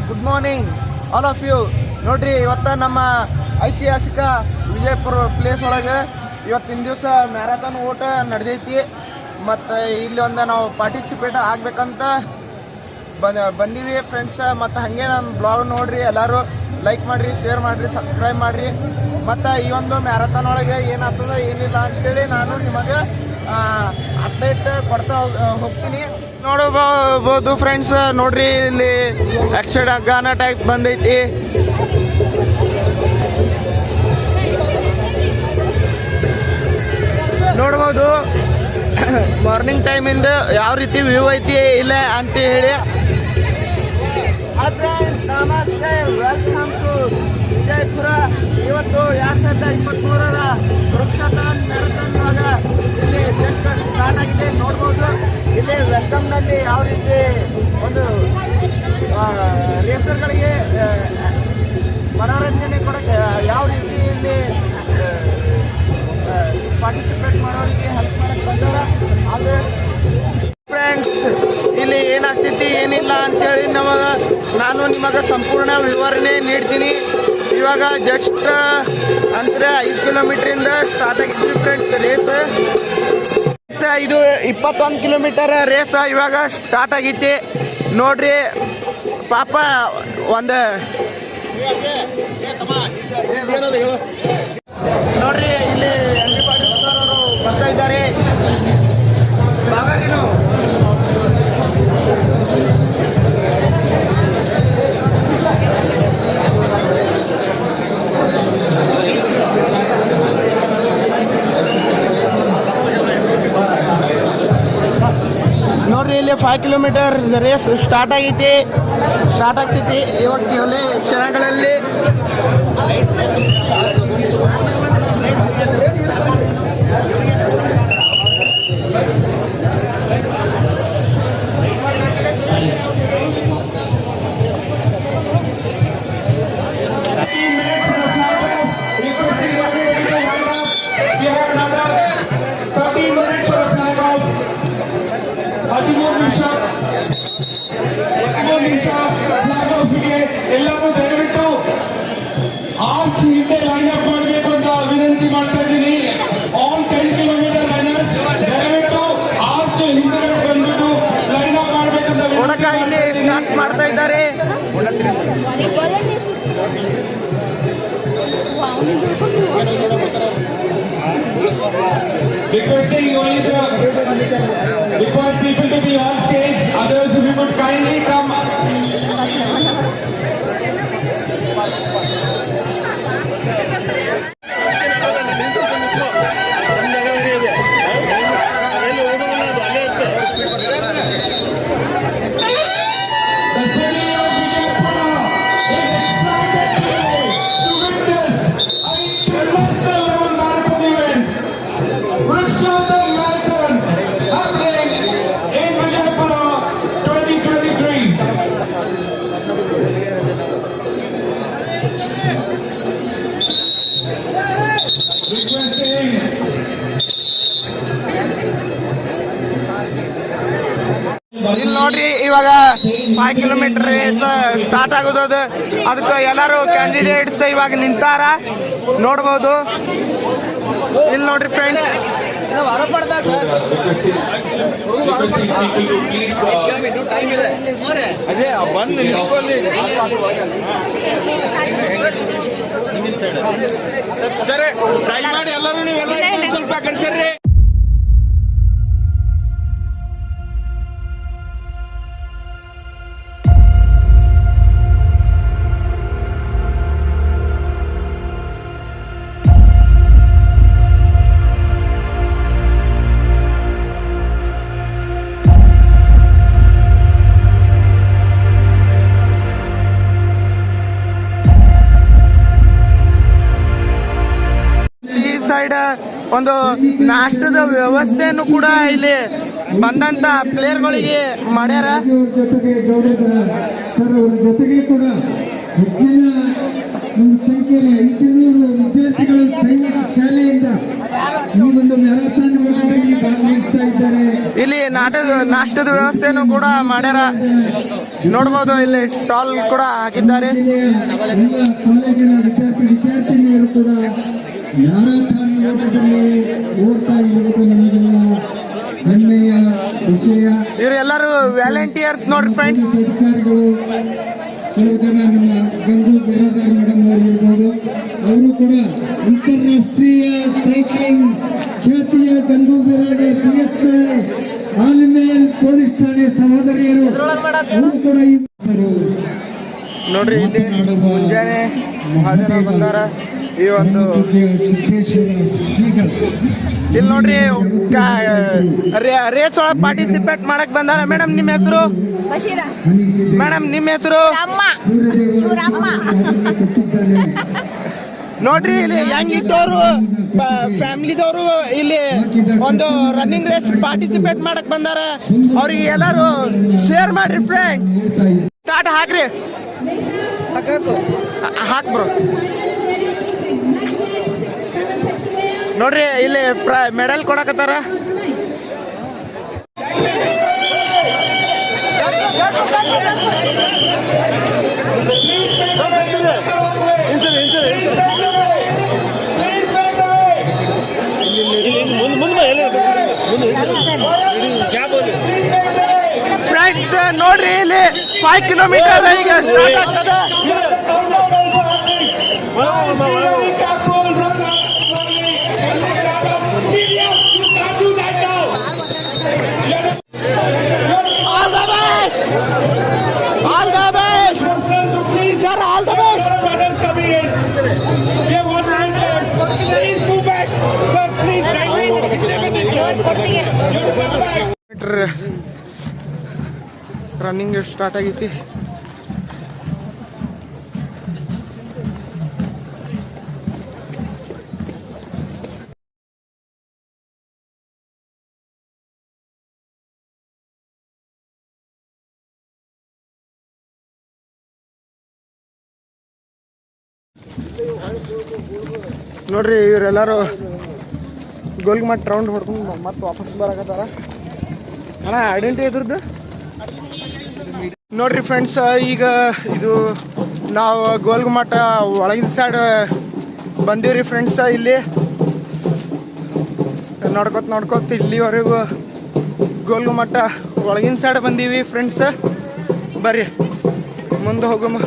Good morning all of you. ನೋಡ್ರಿ ಇವತ್ತು ನಮ್ಮ ಐತಿಹಾಸಿಕ ವಿಜಯಪುರ ಪ್ಲೇಸ್ ಒಳಗೆ ಇವತ್ತಿನ ದಿವಸ ಮ್ಯಾರಥಾನ್ ಓಟ ನಡೆದೈತಿ. ಮತ್ತು ಇಲ್ಲಿ ಒಂದು ನಾವು ಪಾರ್ಟಿಸಿಪೇಟ್ ಆಗ್ಬೇಕಂತ ಬಂದೀವಿ ಫ್ರೆಂಡ್ಸ್. ಮತ್ತು ಹಾಗೆ ನಮ್ಮ ಬ್ಲಾಗ್ ನೋಡ್ರಿ, ಎಲ್ಲರೂ ಲೈಕ್ ಮಾಡಿರಿ, ಶೇರ್ ಮಾಡಿರಿ, ಸಬ್ಸ್ಕ್ರೈಬ್ ಮಾಡಿರಿ. ಮತ್ತು ಈ ಒಂದು ಮ್ಯಾರಥಾನ್ ಒಳಗೆ ಏನಾಗ್ತದೆ ಏನಿಲ್ಲ ಅಂತೇಳಿ ನಾನು ನಿಮಗೆ ಅಪ್ಡೇಟ್ ಕೊಡ್ತಾ ಹೋಗ್ತೀನಿ. ನೋಡಬಹುದು ಫ್ರೆಂಡ್ಸ್, ನೋಡ್ರಿ ಇಲ್ಲಿ ಆಕ್ಸಿಡೆಂಟ್ ಗಾನ ಟೈಪ್ ಬಂದೈತಿ. ನೋಡ್ಬೋದು ಮಾರ್ನಿಂಗ್ ಟೈಮಿಂದ ಯಾವ ರೀತಿ ವ್ಯೂ ಐತಿ ಇಲ್ಲ ಅಂತ ಹೇಳಿ. ನಮಸ್ತೆ, ವೆಲ್ಕಮ್ ಟು ವಿಜಯಪುರ. ಇವತ್ತು 2023ರ ವೃಕ್ಷಾಥಾನ್ ಮ್ಯಾರಥಾನ್ ಒಳಗೆ ಇಲ್ಲಿ ಜಸ್ಟ್ ಸ್ಟಾರ್ಟ್ ಆಗಿದೆ. ನೋಡ್ಬೋದು ಇಲ್ಲಿ ವೆಲ್ಕಮ್ನಲ್ಲಿ ಯಾವ ರೀತಿ ಒಂದು ರೇಸರ್ಗಳಿಗೆ ಮನೋರಂಜನೆ ಕೊಡೋಕ್ಕೆ ಯಾವ ರೀತಿ ಇಲ್ಲಿ ಪಾರ್ಟಿಸಿಪೇಟ್ ಮಾಡೋರಿಗೆ ಹೆಲ್ಪ್ ಮಾಡಕ್ಕೆ ಬಂದಾರ. ಆದರೆ ಫ್ರೆಂಡ್ಸ್ ಇಲ್ಲಿ ಏನಾಗ್ತೈತಿ ಏನಿಲ್ಲ ಅಂತೇಳಿ ನಾನು ನಿಮಗೆ ಸಂಪೂರ್ಣ ವಿವರಣೆ ನೀಡ್ತೀನಿ. ಇವಾಗ ಜಸ್ಟ್ ಅಂದರೆ 5 ಕಿಲೋಮೀಟ್ರಿಂದ ಸ್ಟಾರ್ಟ್ ಆಗಿದ್ವಿ ಫ್ರೆಂಡ್ಸ್ ರೇಸ್. ಇದು 21 ಕಿಲೋಮೀಟರ್ ರೇಸ್ ಇವಾಗ ಸ್ಟಾರ್ಟ್ ಆಗೈತಿ. ನೋಡ್ರಿ ಪಾಪ ಒಂದು ನೋಡ್ರಿ ಇಲ್ಲಿ ಎಂ ಬಿ ಪಾಟೀಲ್ ಸರ್ ಅವರು ಬರ್ತಾ ಇದ್ದಾರೆ. ನೋಡ್ರಿ ಇಲ್ಲಿ 5 ಕಿಲೋಮೀಟರ್ ರೇಸ್ ಸ್ಟಾರ್ಟ್ ಆಗ್ತೈತಿ. ಇವಾಗ ಕೇವಲ ಕ್ಷಣಗಳಲ್ಲಿ ಎಲ್ಲರೂ ದಯವಿಟ್ಟು ಆರ್ಚ್ ಹಿಂದೆ ಲೈನ್ ಅಪ್ ಮಾಡಬೇಕು ಅಂತ ವಿನಂತಿ ಮಾಡ್ತಾ ಇದ್ದೀನಿ. ಆಲ್ 10 ಕಿಲೋಮೀಟರ್ ರನ್ನರ್ಸ್ ದಯವಿಟ್ಟು ಆರ್ಚ್ ಹಿಂದೆ ಬಂದ್ಬಿಟ್ಟು ಲೈನ್ ಅಪ್ ಮಾಡಬೇಕಂತ ಇಲ್ಲಿ ಸ್ಟಾರ್ಟ್ ಮಾಡ್ತಾ ಇದ್ದಾರೆ. Requesting only request people to be on stage. Others, if you could kindly come. ಇಲ್ಲಿ ನೋಡ್ರಿ ಇವಾಗ 5 ಕಿಲೋಮೀಟರ್ ಸ್ಟಾರ್ಟ್ ಆಗೋದು. ಅದಕ್ಕೆ ಎಲ್ಲರೂ ಕ್ಯಾಂಡಿಡೇಟ್ಸ್ ಇವಾಗ ನಿಂತಾರ ನೋಡ್ಬೋದು. ಇಲ್ಲಿ ನೋಡ್ರಿ ಫ್ರೆಂಡ್ಸ್, ಸರಿ ಟ್ರೈ ಮಾಡಿ ಎಲ್ಲರೂ ನೀವೆಲ್ಲ ಸ್ವಲ್ಪ ಕಣ್ಸರ್ರಿ. ಸೈಡ್ ಒಂದು ನಾಷ್ಟದ ವ್ಯವಸ್ಥೆಯನ್ನು ಕೂಡ ಇಲ್ಲಿ ಬಂದಂತ ಪ್ಲೇಯರ್ಗಳಿಗೆ ಮಾಡ್ಯಾರ. ಜೊತೆಗೆ ಕೂಡ ಹೆಚ್ಚಿನ ಒಂದು ಸಂಖ್ಯೆಯಲ್ಲಿ 500 ವಿದ್ಯಾರ್ಥಿಗಳು ಸೈನಿಕ ಶಾಲೆಯಿಂದ ಈ ಒಂದು ಮ್ಯಾರಥಾನ್ ಓಟದಲ್ಲಿ ಭಾಗವಹಿಸ್ತಾ ಇದ್ದಾರೆ. ಇಲ್ಲಿ ನಾಷ್ಟದ ವ್ಯವಸ್ಥೆನೂ ಕೂಡ ಮಾಡ್ಯಾರ. ನೋಡ್ಬೋದು ಇಲ್ಲಿ ಸ್ಟಾಲ್ ಕೂಡ ಹಾಕಿದ್ದಾರೆ. ಎಲ್ಲ ಕಾಲೇಜಿನ ವಿದ್ಯಾರ್ಥಿನಿಯರು ಕೂಡ ಮ್ಯಾರಥಾನ್ ಓಟದಲ್ಲಿ ಓಡ್ತಾ ಇರುವುದು ನಮಗೆಲ್ಲ ಹೆಮ್ಮೆಯ ವಿಷಯ. ಇವರೆಲ್ಲರೂ ವ್ಯಾಲೆಂಟಿಯರ್ಸ್ ನೋಡ್ರಿ ಫ್ರೆಂಡ್ಸ್. ಅಧಿಕಾರಿಗಳು ಕೆಲವು ಜನ ನಮ್ಮ ಗಂಗು ಬಿರಾದಾರ್ ಮೇಡಮ್ ಅವರು ಇರ್ಬೋದು, ಅವರು ಕೂಡ ಅಂತಾರಾಷ್ಟ್ರೀಯ ಸೈಕ್ಲಿಂಗ್ ಖ್ಯಾತಿಯ ಗಂಗು ಬಿರಾಡಿ PSI ಆಲಿಮೇಲ್ ಪೊಲೀಸ್ ಠಾಣೆ ಸಹೋದರಿಯರು ಅವರು ಕೂಡ ಇದ್ದರು. ನೋಡ್ರಿ ಇಲ್ಲಿ ಮುಂಜಾನೆ ಮಹಾಜನ ಬಂದಾರ. ಈ ಒಂದು ಇಲ್ಲಿ ನೋಡ್ರಿ ರೇಸ್ ಒಳಗೆ ಪಾರ್ಟಿಸಿಪೇಟ್ ಮಾಡಕ್ ಬಂದಾರ. ಮೇಡಮ್ ನಿಮ್ಮ ಹೆಸರು? ಬಶೀರ. ಮೇಡಮ್ ನಿಮ್ಮ ಹೆಸರು? ಅಮ್ಮ. ಇವ್ರ ಅಮ್ಮ. ನೋಡ್ರಿ ಇಲ್ಲಿ ಹೆಂಗಿದ್ದವರು ಫ್ಯಾಮಿಲಿದವರು ಇಲ್ಲಿ ಒಂದು ರನ್ನಿಂಗ್ ರೇಸ್ ಪಾರ್ಟಿಸಿಪೇಟ್ ಮಾಡಕ್ ಬಂದಾರ. ಅವ್ರಿಗೆ ಎಲ್ಲರೂ ಶೇರ್ ಮಾಡ್ರಿ ಫ್ರೆಂಡ್ಸ್. ಸ್ಟಾರ್ಟ್ ಹಾಕ್ರಿ, ಹಾಕ್ ಬ್ರೋ. ನೋಡ್ರಿ ಇಲ್ಲಿ ಮೆಡಲ್ ಕೊಡಕತ್ತಾರ. ಫ್ರೆಂಡ್ಸ್ ನೋಡ್ರಿ ಇಲ್ಲಿ 5 ಕಿಲೋಮೀಟರ್ ಈಗ ಸ್ಟಾರ್ಟ್ ಆಗ್ತದೆ. ರನ್ನಿಂಗ್ ಸ್ಟಾರ್ಟ್ ಆಗೈತಿ. ನೋಡ್ರಿ ಇವರೆಲ್ಲರೂ ಗೋಲ್ಗುಮಟ್ ರೌಂಡ್ ಹೊಡ್ಕೊಂಡು ಮತ್ತೆ ವಾಪಸ್ ಬರಕತ್ತಾರ. ಅಣ್ಣ ಐಡೆಂಟಿ ಇದ್ರದ್ದು ನೋಡ್ರಿ ಫ್ರೆಂಡ್ಸ್. ಈಗ ಇದು ನಾವು ಗೋಲ್ಗುಮಠ ಒಳಗಿನ ಸೈಡ್ ಬಂದೀವ್ರಿ ಫ್ರೆಂಡ್ಸ್. ಇಲ್ಲಿ ನೋಡ್ಕೋತ ಇಲ್ಲಿವರೆಗೂ ಗೋಲ್ಗುಮಠ ಒಳಗಿನ ಸೈಡ್ ಬಂದೀವಿ ಫ್ರೆಂಡ್ಸ್. ಬರ್ರಿ ಮುಂದೆ ಹೋಗಮ್ಮ.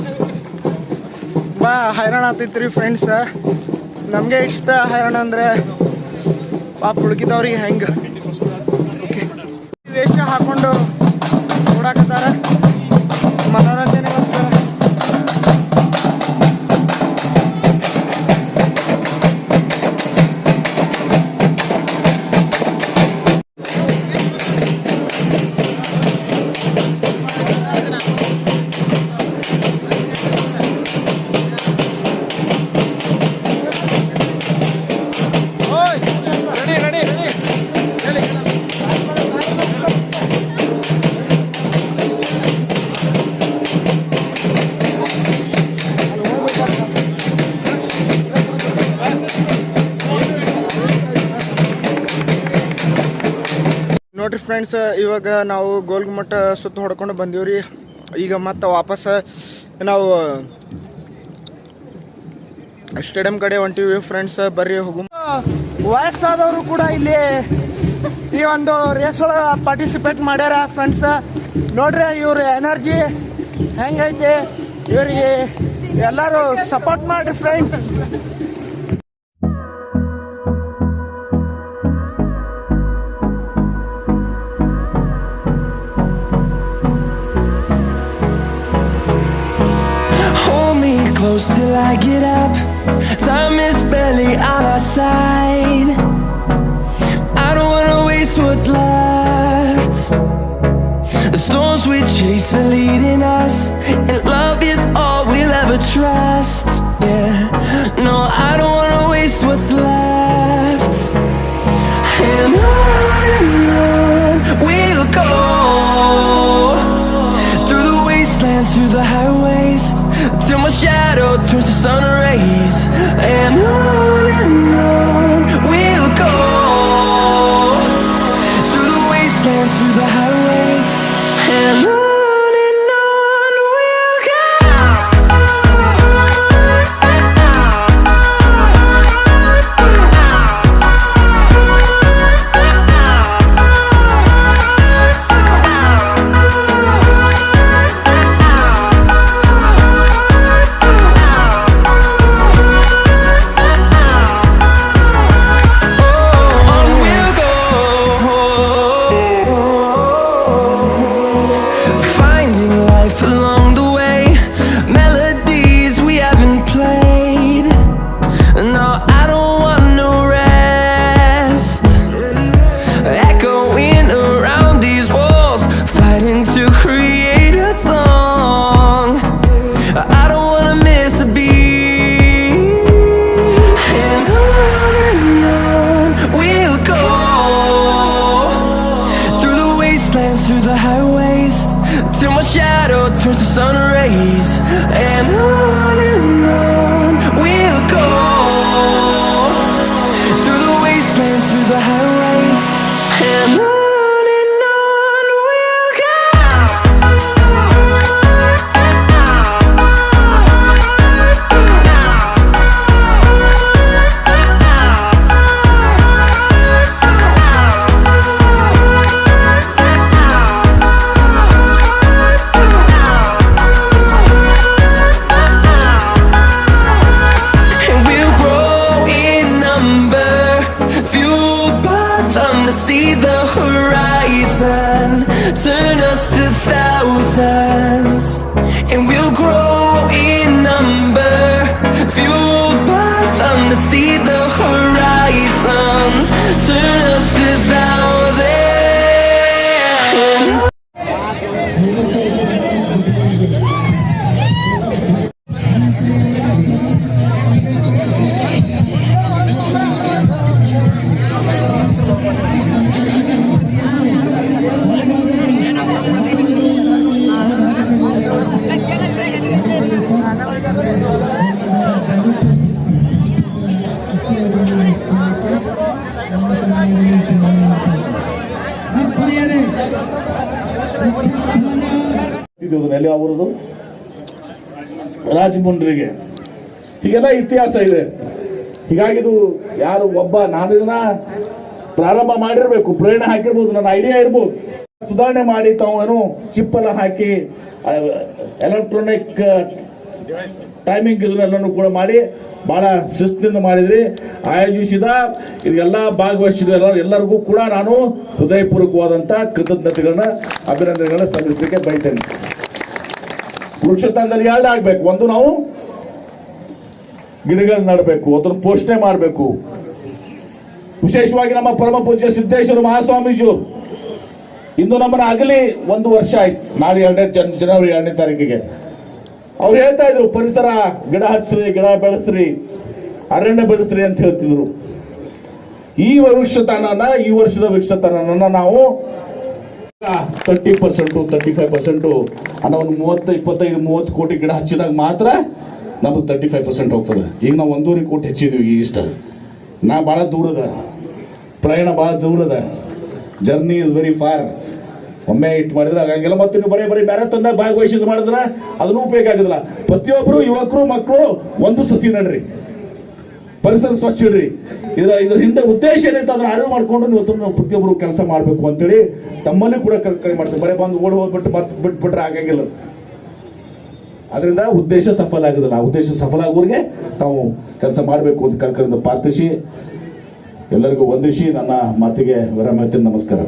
ಹೈರಾಣ ಆಗ್ತೈತ್ರಿ ಫ್ರೆಂಡ್ಸ್. ನಮಗೆ ಇಷ್ಟ ಹೈರಾಣ ಅಂದರೆ ಪಾಪ ಹುಡುಕಿದವ್ರಿಗೆ ಹೆಂಗೆ ವೇಷ ಹಾಕೊಂಡು ಓಡಾಕತ್ತಾರ ಮನೋರಂಜನೆಗೋಸ್ಕರ. ನೋಡ್ರಿ ಫ್ರೆಂಡ್ಸ್, ಇವಾಗ ನಾವು ಗೋಲ್ಗುಮಠ ಸುತ್ತ ಹೊಡ್ಕೊಂಡು ಬಂದೀವ್ರಿ. ಈಗ ಮತ್ತೆ ವಾಪಸ್ ನಾವು ಸ್ಟೇಡಿಯಂ ಕಡೆ ಹೊಂಟಿವಿ ಫ್ರೆಂಡ್ಸ್. ಬರ್ರಿ ಹೋಗು. ವಯಸ್ಸಾದವರು ಕೂಡ ಇಲ್ಲಿ ಈ ಒಂದು ರೇಸ್ ಒಳಗೆ ಪಾರ್ಟಿಸಿಪೇಟ್ ಮಾಡ್ಯಾರ ಫ್ರೆಂಡ್ಸ್. ನೋಡ್ರಿ ಇವ್ರ ಎನರ್ಜಿ ಹೆಂಗೈತೆ, ಇವರಿಗೆ ಎಲ್ಲರೂ ಸಪೋರ್ಟ್ ಮಾಡ್ರಿ friends. Close till I get up. Time is barely on our side. I don't wanna waste what's left. The storms we chase are leading us, and love is all we'll ever trust. Yeah, no, I don't wanna waste what's left. And on we'll go, through the wastelands, through the highways, till my shadow turns to sun rays. till my shadow turns to sun rays. And on we'll go, through the wastelands, through the highways, and on we'll go. And we'll grow in number, fueled by them to see the horizon, turn us to thousands. And we'll grow in number, fueled by them to see the horizon, turn us to thousands. ಇದು ನೆಲೆ ಅವರದು ರಾಜಮುಂಡ್ರಿಗೆ ಹೀಗೆಲ್ಲ ಇತಿಹಾಸ ಇದೆ. ಹೀಗಾಗಿ ಇದು ಯಾರು ಒಬ್ಬ ನಾನು ಇದನ್ನ ಪ್ರಾರಂಭ ಮಾಡಿರ್ಬೇಕು, ಪ್ರೇರಣೆ ಹಾಕಿರ್ಬೋದು, ನನ್ನ ಐಡಿಯಾ ಇರ್ಬೋದು, ಸುಧಾರಣೆ ಮಾಡಿ ತಾವು ಚಿಪ್ಪೆಲ್ಲ ಹಾಕಿ ಎಲೆಕ್ಟ್ರಾನಿಕ್ ಟೈಮಿಂಗ್ ಇದನ್ನೆಲ್ಲನೂ ಕೂಡ ಮಾಡಿ ಬಹಳ ಶಿಸ್ತಿನಿಂದ ಮಾಡಿದ್ರಿ, ಆಯೋಜಿಸಿದ ಇದೆಲ್ಲ ಭಾಗವಹಿಸಿದ ಎಲ್ಲರಿಗೂ ಕೂಡ ನಾನು ಹೃದಯಪೂರ್ವಕವಾದಂಥ ಕೃತಜ್ಞತೆಗಳನ್ನ ಅಭಿನಂದನೆಗಳನ್ನ ಸಲ್ಲಿಸಲಿಕ್ಕೆ ಬಯಸ್ತೇನೆ. ವೃಕ್ಷತಂತ್ರದಲ್ಲಿ ಎರಡು ಆಗ್ಬೇಕು, ಒಂದು ನಾವು ಗಿಡಗಳನ್ನ ನಡಬೇಕು, ಅದನ್ನು ಪೋಷಣೆ ಮಾಡಬೇಕು. ವಿಶೇಷವಾಗಿ ನಮ್ಮ ಪರಮ ಪೂಜ್ಯ ಸಿದ್ದೇಶ್ವರ ಮಹಾಸ್ವಾಮೀಜಿಯವರು ಇಂದು ನಮ್ಮನ್ನ ಅಗಲಿ 1 ವರ್ಷ ಆಯ್ತು. ನಾಳೆ ಜನವರಿ 2ನೇ ತಾರೀಕಿಗೆ ಅವ್ರು ಹೇಳ್ತಾ ಇದ್ರು, ಪರಿಸರ ಗಿಡ ಹಚ್ಚ್ರಿ, ಗಿಡ ಬೆಳೆಸ್ರಿ, ಅರಣ್ಯ ಬೆಳೆಸ್ರಿ ಅಂತ ಹೇಳ್ತಿದ್ರು. ಈ ವೃಕ್ಷತನನ, ಈ ವರ್ಷದ ವೃಕ್ಷತನನ ನಾವು 30%, 35% ಅನ್ನೋ ಒಂದು 30, 25, 30 ಕೋಟಿ ಗಿಡ ಹಚ್ಚಿದಾಗ ಮಾತ್ರ ನಮ್ಗೆ 35% ಹೋಗ್ತದೆ. ಈಗ ನಾವು 1.5 ಕೋಟಿ ಹೆಚ್ಚಿದ್ವಿ. ಇಷ್ಟ ನಾ ಭಾಳ ದೂರದ ಪ್ರಯಾಣ, ಭಾಳ ದೂರದ ಜರ್ನಿ ಇಸ್ ವೆರಿ ಫಾರ್. ಒಮ್ಮೆ ಇಟ್ಟು ಮಾಡಿದ್ರೆ ಆಗಂಗಿಲ್ಲ. ಮತ್ತೆ ನೀವು ಬರೀ ಮ್ಯಾರಥಾನ್ದಾಗ ಭಾಗವಹಿಸಿದ್ ಮಾಡಿದ್ರೆ ಅದನ್ನೂ ಉಪಯೋಗ ಆಗೋದಿಲ್ಲ. ಪ್ರತಿಯೊಬ್ಬರು ಯುವಕರು ಮಕ್ಕಳು ಒಂದು ಸಸಿ ನಡ್ರಿ, ಪರಿಸರ ಸ್ವಚ್ಛ ಇಡ್ರಿ. ಇದ್ರ ಹಿಂದೆ ಉದ್ದೇಶ ಏನೈತೆ ಅದನ್ನ ಅರಿವು ಮಾಡ್ಕೊಂಡು ನೀವು ಪ್ರತಿಯೊಬ್ಬರು ಕೆಲಸ ಮಾಡಬೇಕು ಅಂತೇಳಿ ತಮ್ಮಲ್ಲಿ ಕೂಡ ಕೈ ಮಾಡ್ತಾರೆ. ಬರೀ ಬಂದು ಓಡಿ ಹೋಗ್ಬಿಟ್ಟು ಮತ್ತೆ ಬಿಟ್ಬಿಟ್ರೆ ಆಗಂಗಿಲ್ಲ. ಅದರಿಂದ ಉದ್ದೇಶ ಸಫಲ ಆಗೋದಿಲ್ಲ. ಆ ಉದ್ದೇಶ ಸಫಲ ಆಗೋರಿಗೆ ತಾವು ಕೆಲಸ ಮಾಡಬೇಕು ಅಂತ ಕರ್ಕರಿಂದ ಪ್ರಾರ್ಥಿಸಿ ಎಲ್ಲರಿಗೂ ವಂದಿಸಿ ನನ್ನ ಮಾತಿಗೆ ವಿರಾಮ. ನಮಸ್ಕಾರ.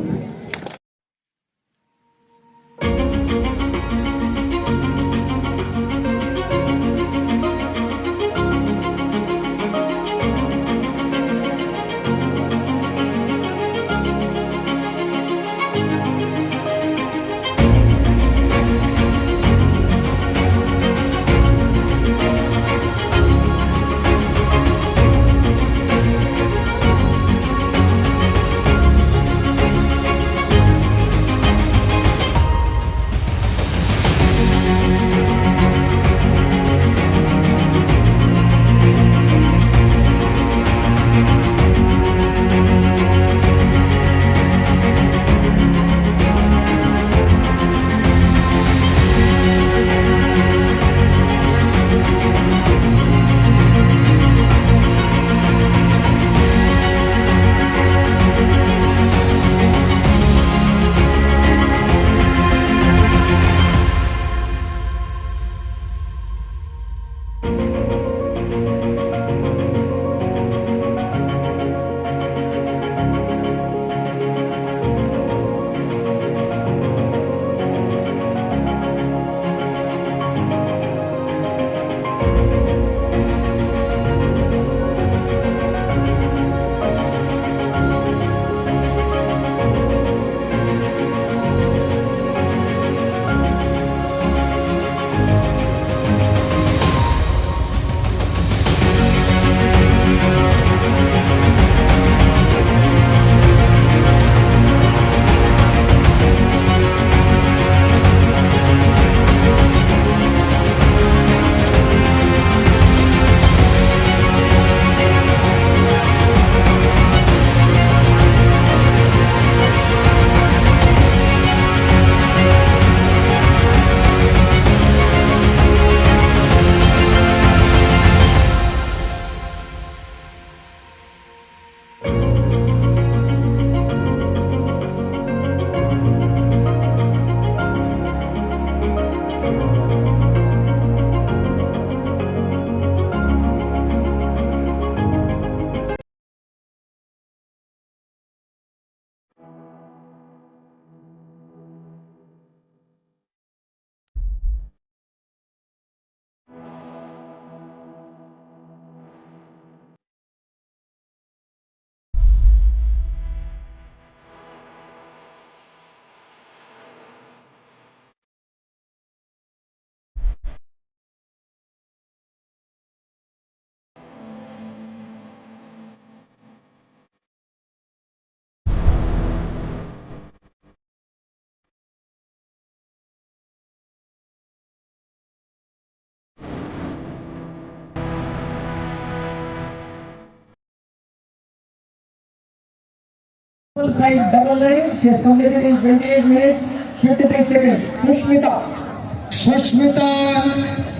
5 double line. She has completed in 28 minutes 53 seconds. Sushmita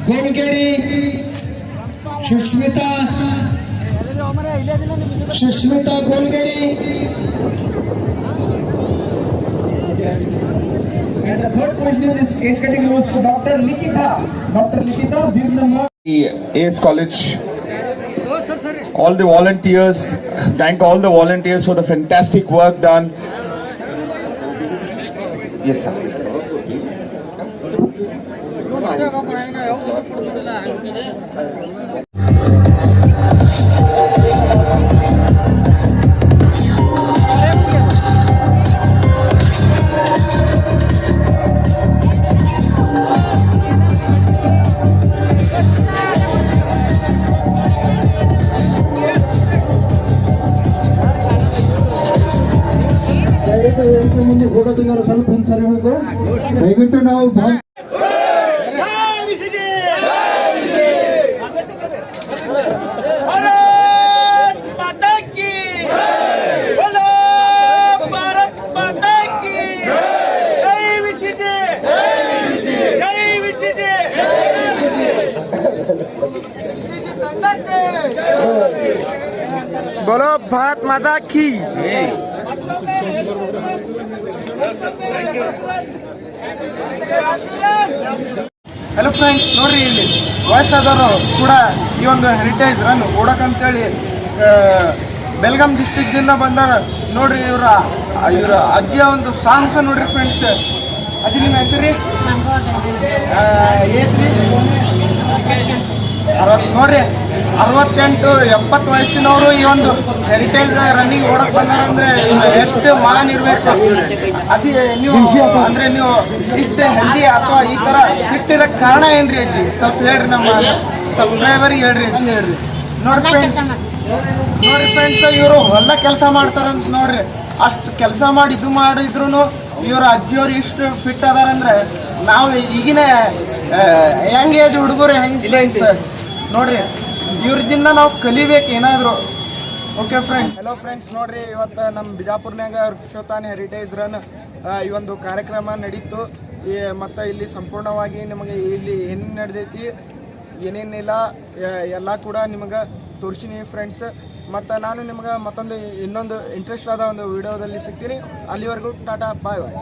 Golgeri. Sushmita Golgeri. And the third position in this age category goes to Dr. Likita. Big number. ACE College. All the volunteers, thank all the volunteers for the fantastic work done. Yes, sir. ಮುಂದೆ photo ತೆಗೆಯಲು ಸ್ವಲ್ಪ ಹಿಂಸರಿಬೇಕು. ದಯವಿಟ್ಟು ನಾವು बोलो भारत माता की. Hello friends, ನೋಡ್ರಿ ಇಲ್ಲಿ ವಯಸ್ಸಾದವರು ಕೂಡ ಈ ಒಂದು ಹೆರಿಟೇಜ್ ರನ್ ಓಡಕ್ಕಂತೇಳಿ ಬೆಲ್ಗಾಮ್ ಡಿಸ್ಟ್ರಿಕ್ಟಿಂದ ಬಂದಾರ. ನೋಡ್ರಿ ಇವರ ಅಜ್ಜಿಯ ಒಂದು ಸಾಹಸ ನೋಡ್ರಿ ಫ್ರೆಂಡ್ಸ್. ಅಜ್ಜಿ ನಿಮ್ಮ ಹೆಸರು ಏತ್ರಿ? 60 ನೋಡ್ರಿ, 68-70 ವಯಸ್ಸಿನವರು ಈ ಒಂದು ಹೆರಿಟೇಜ್ ರನ್ನಿಂಗ್ ಓಡಕ್ ಬಂದಾರಂದ್ರೆ ಎಷ್ಟು ಮಾನ್ ಇರ್ಬೇಕು. ಅದೇ ನೀವು ಅಂದ್ರೆ ನೀವು ಇಷ್ಟ ಹೆಲ್ದಿ ಅಥವಾ ಈ ತರ ಫಿಟ್ ಇರಕ್ ಕಾರಣ ಏನ್ರಿ ಅಜ್ಜಿ? ಸ್ವಲ್ಪ ಹೇಳ್ರಿ, ನಮ್ಮ ಸಬ್ಸ್ಕ್ರೈಬರ್ಗೆ ಹೇಳ್ರಿ ಹೇಳ್ರಿ. ನೋಡ್ರಿ ಫ್ರೆಂಡ್ಸ್, ಇವರು ಹೊಲ ಕೆಲಸ ಮಾಡ್ತಾರಂತ ನೋಡ್ರಿ. ಅಷ್ಟು ಕೆಲಸ ಮಾಡಿ ಇದು ಮಾಡಿದ್ರು ಇವ್ರ ಅಜ್ಜಿಯವ್ರು ಇಷ್ಟು ಫಿಟ್ ಅದಾರಂದ್ರೆ ನಾವು ಈಗಿನ ಯಂಗ್ ಏಜ್ ಹುಡುಗರು ಹೆಂಗ್ ಫ್ರೆಂಡ್ಸ್ ನೋಡ್ರಿ, ಇವ್ರದಿಂದ ನಾವು ಕಲಿಬೇಕು ಏನಾದ್ರು. ಓಕೆ ಫ್ರೆಂಡ್ಸ್, ಹಲೋ ಫ್ರೆಂಡ್ಸ್, ನೋಡ್ರಿ ಇವತ್ತು ನಮ್ಮ ಬಿಜಾಪುರ್ನಾಗ ಋಷೋತಾನ್ ಹೆರಿಟೇಜ್ ರನ್ ಈ ಒಂದು ಕಾರ್ಯಕ್ರಮ ನಡೀತು. ಮತ್ತು ಇಲ್ಲಿ ಸಂಪೂರ್ಣವಾಗಿ ನಿಮಗೆ ಇಲ್ಲಿ ಏನೇನು ನಡೆದೈತಿ ಏನೇನಿಲ್ಲ ಎಲ್ಲ ಕೂಡ ನಿಮಗೆ ತೋರಿಸಿನಿ ಫ್ರೆಂಡ್ಸ್. ಮತ್ತು ನಾನು ನಿಮ್ಗೆ ಇನ್ನೊಂದು ಇಂಟ್ರೆಸ್ಟ್ ಆದ ಒಂದು ವಿಡಿಯೋದಲ್ಲಿ ಸಿಗ್ತೀನಿ. ಅಲ್ಲಿವರೆಗೂ ಟಾಟಾ, ಬಾಯ್ ಬಾಯ್.